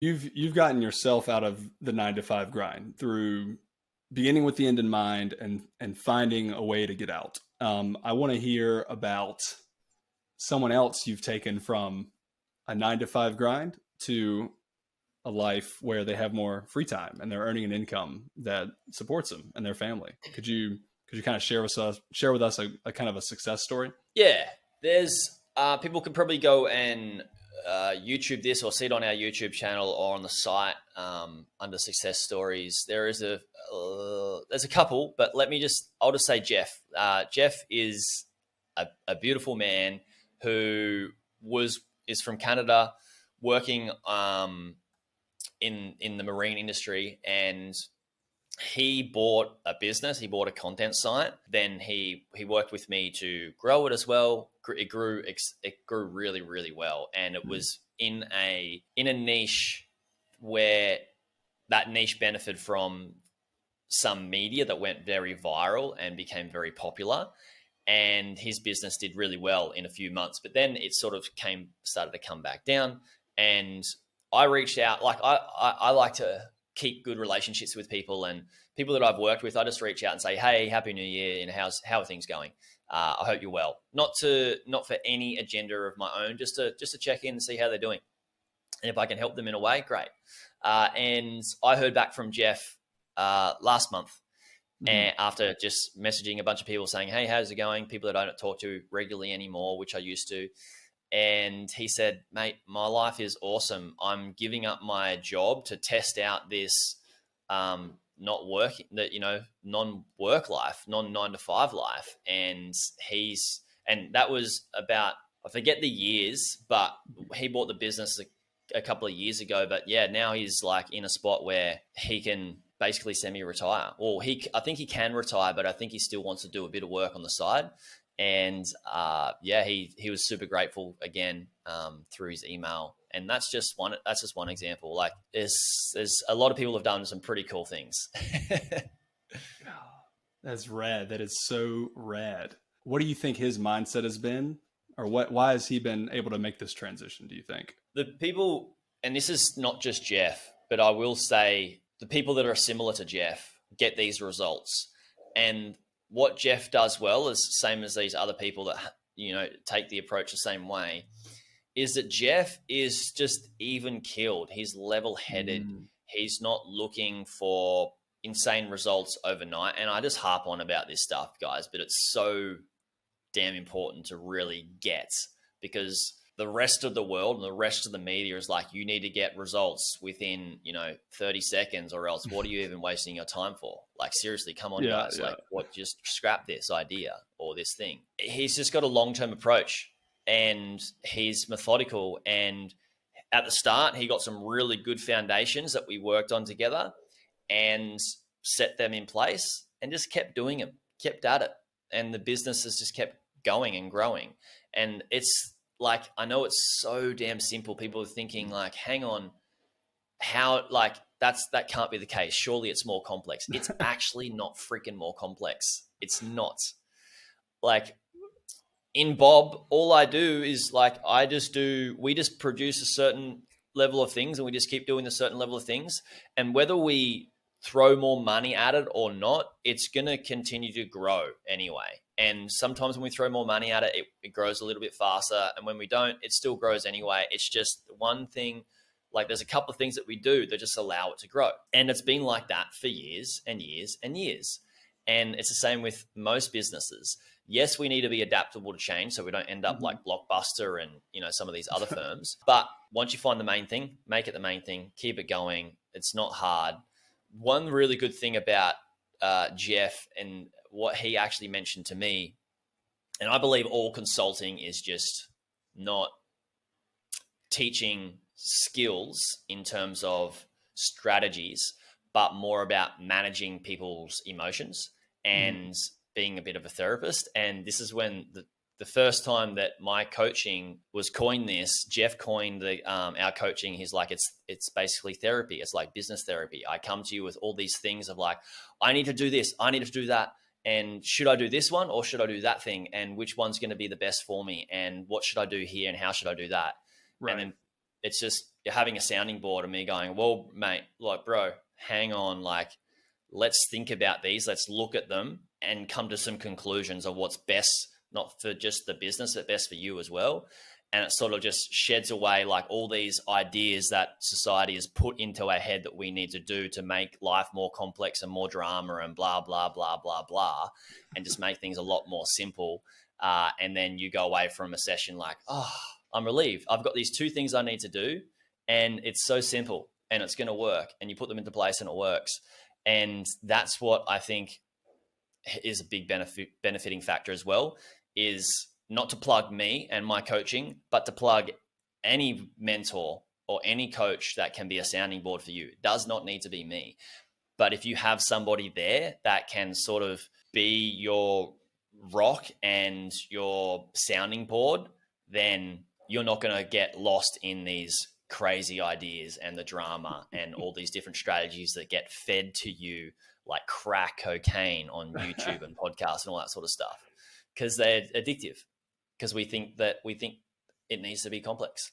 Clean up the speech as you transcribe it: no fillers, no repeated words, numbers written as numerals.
You've gotten yourself out of the 9 to 5 grind through beginning with the end in mind and finding a way to get out. I want to hear about someone else you've taken from a 9 to 5 grind to a life where they have more free time and they're earning an income that supports them and their family. Could you kind of share with us a kind of a success story? Yeah, there's people can probably go and YouTube this or see it on our YouTube channel or on the site under success stories. There's a couple, but I'll just say Jeff. Jeff is a beautiful man who is from Canada, working in the marine industry, and he bought a business. He bought a content site. Then he worked with me to grow it as well. It grew really, really well, and it was in a niche where that niche benefited from some media that went very viral and became very popular. And his business did really well in a few months, but then it sort of started to come back down. And I reached out. Like I like to keep good relationships with people, and people that I've worked with, I just reach out and say, "Hey, happy New Year! And how are things going? I hope you're well." Not for any agenda of my own, just to check in and see how they're doing, and if I can help them in a way, great. And I heard back from Jeff last month, and after just messaging a bunch of people saying, "Hey, how's it going?" People that I don't talk to regularly anymore, which I used to. And he said, "Mate, my life is awesome. I'm giving up my job to test out this non-work life, non 9 to 5 life." And that was about, I forget the years, but he bought the business a couple of years ago. But yeah, now he's like in a spot where he can basically semi-retire. Or I think he can retire, but I think he still wants to do a bit of work on the side. And he was super grateful again through his email. And that's just one example. Like there's a lot of people have done some pretty cool things. That's rad. That is so rad. What do you think his mindset has been, or why has he been able to make this transition, do you think? The people, and this is not just Jeff, but I will say the people that are similar to Jeff get these results. And what Jeff does well is same as these other people that, take the approach the same way, is that Jeff is just even keeled. He's level headed. He's not looking for insane results overnight. And I just harp on about this stuff, guys, but it's so damn important to really get, because the rest of the world and the rest of the media is like, you need to get results within, 30 seconds, or else what are you even wasting your time for? Like, seriously, come on, guys. Yeah. Like, just scrap this idea or this thing. He's just got a long-term approach, and he's methodical. And at the start, he got some really good foundations that we worked on together and set them in place, and just kept doing them, kept at it. And the business has just kept going and growing. And it's like, I know it's so damn simple. People are thinking like, hang on, that can't be the case. Surely it's more complex. It's actually not freaking more complex. It's not. Like in Bob, all I do is we just produce a certain level of things, and we just keep doing a certain level of things. And whether we throw more money at it or not, it's going to continue to grow anyway. And sometimes when we throw more money at it, it grows a little bit faster. And when we don't, it still grows anyway. It's just one thing. Like there's a couple of things that we do that just allow it to grow. And it's been like that for years and years and years. And it's the same with most businesses. Yes, we need to be adaptable to change so we don't end up like Blockbuster and, some of these other firms. But once you find the main thing, make it the main thing, keep it going. It's not hard. One really good thing about Jeff and what he actually mentioned to me, and I believe all consulting is just not teaching skills in terms of strategies, but more about managing people's emotions and being a bit of a therapist. And this is when the first time that my coaching was coined this, Jeff coined our coaching. He's like, it's basically therapy. It's like business therapy. I come to you with all these things of like, I need to do this, I need to do that. And should I do this one or should I do that thing? And which one's going to be the best for me? And what should I do here? And how should I do that? Right. And then it's you're having a sounding board and me going, well, mate, like, bro, hang on, like, let's think about these, let's look at them and come to some conclusions of what's best, not for just the business, but best for you as well. And it sort of just sheds away like all these ideas that society has put into our head that we need to do to make life more complex and more drama and blah, blah, blah, blah, blah, and just make things a lot more simple. And then you go away from a session like, oh, I'm relieved. I've got these 2 things I need to do, and it's so simple and it's going to work. And you put them into place and it works. And that's what I think is a big benefiting factor as well, is not to plug me and my coaching, but to plug any mentor or any coach that can be a sounding board for you. It does not need to be me. But if you have somebody there that can sort of be your rock and your sounding board, then you're not going to get lost in these crazy ideas and the drama and all these different strategies that get fed to you like crack cocaine on YouTube and podcasts and all that sort of stuff, because they're addictive, because we think it needs to be complex.